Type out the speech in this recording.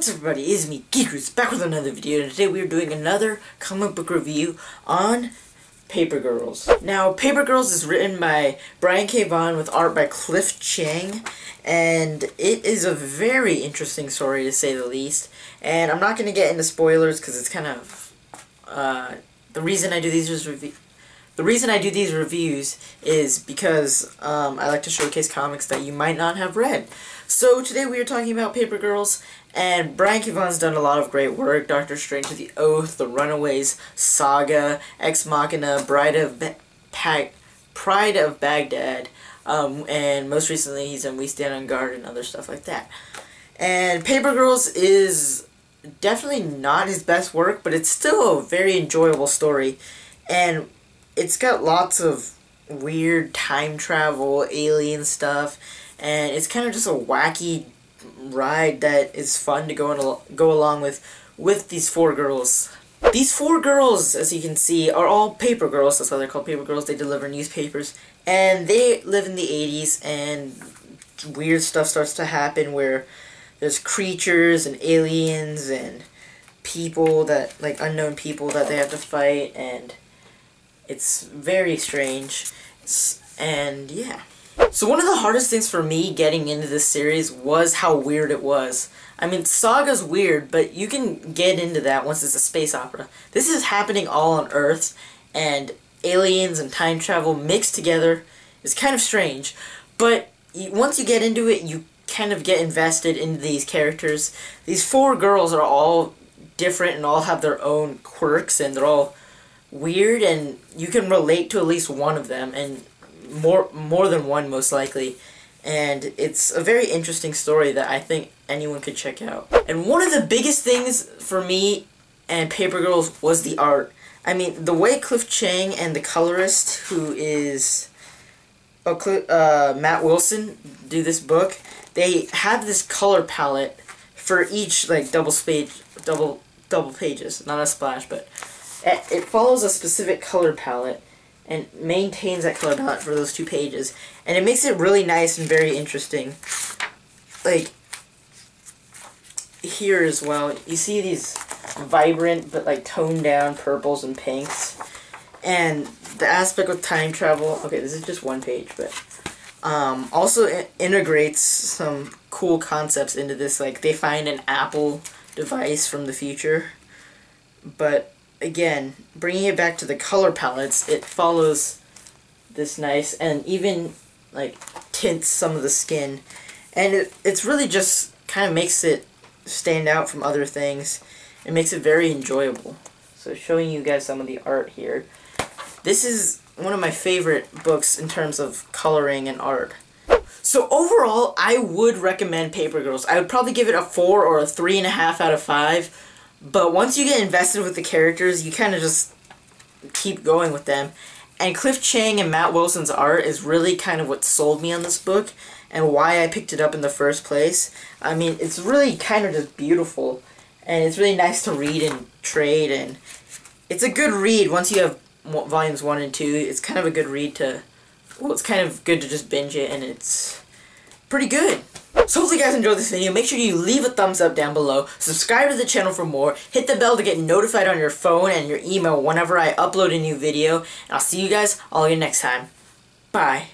What's up, everybody? It's me, Geekroots, back with another video, and today we are doing another comic book review on Paper Girls. Now, Paper Girls is written by Brian K. Vaughan with art by Cliff Chiang, and it is a very interesting story to say the least. And I'm not going to get into spoilers because it's kind of the reason I do these reviews is because I like to showcase comics that you might not have read. So today we are talking about Paper Girls, and Brian K. Vaughan's done a lot of great work. Doctor Strange with the Oath, The Runaways, Saga, Ex Machina, Pride of Baghdad, and most recently he's in We Stand on Guard and other stuff like that. And Paper Girls is definitely not his best work, but it's still a very enjoyable story. And it's got lots of weird time travel, alien stuff, and it's kind of just a wacky ride that is fun to go along with these four girls. These four girls, as you can see, are all paper girls. That's why they're called Paper Girls. They deliver newspapers, and they live in the 80s, and weird stuff starts to happen where there's creatures and aliens and people that, like, unknown people that they have to fight, and it's very strange, and yeah. So one of the hardest things for me getting into this series was how weird it was. I mean, Saga's weird, but you can get into that once it's a space opera. This is happening all on Earth, and aliens and time travel mixed together is kind of strange. But once you get into it, you kind of get invested in these characters. These four girls are all different and all have their own quirks, and they're all weird, and you can relate to at least one of them, and more than one most likely. And it's a very interesting story that I think anyone could check out. And one of the biggest things for me and Paper Girls was the art. I mean, the way Cliff Chiang and the colorist, who is Matt Wilson, do this book, they have this color palette for each, like, double pages, not a splash, but it follows a specific color palette and maintains that color palette for those 2 pages, and it makes it really nice and very interesting. Like, here as well, you see these vibrant but, like, toned down purples and pinks, and the aspect with time travel, okay, this is just 1 page, but also integrates some cool concepts into this. Like, they find an Apple device from the future, but again, bringing it back to the color palettes, it follows this nice, and even, like, tints some of the skin, and it's really just kind of makes it stand out from other things. It makes it very enjoyable. So showing you guys some of the art here. This is one of my favorite books in terms of coloring and art. So overall, I would recommend Paper Girls. I would probably give it a 4 or a 3.5 out of 5. But once you get invested with the characters, you kind of just keep going with them. And Cliff Chiang and Matt Wilson's art is really kind of what sold me on this book and why I picked it up in the first place. I mean, it's really kind of just beautiful, and it's really nice to read and trade, and it's a good read once you have volumes 1 and 2. It's kind of a good read to, well, it's kind of good to just binge it, and it's pretty good. So hopefully you guys enjoyed this video. Make sure you leave a thumbs up down below, subscribe to the channel for more, hit the bell to get notified on your phone and your email whenever I upload a new video, and I'll see you guys all again next time. Bye.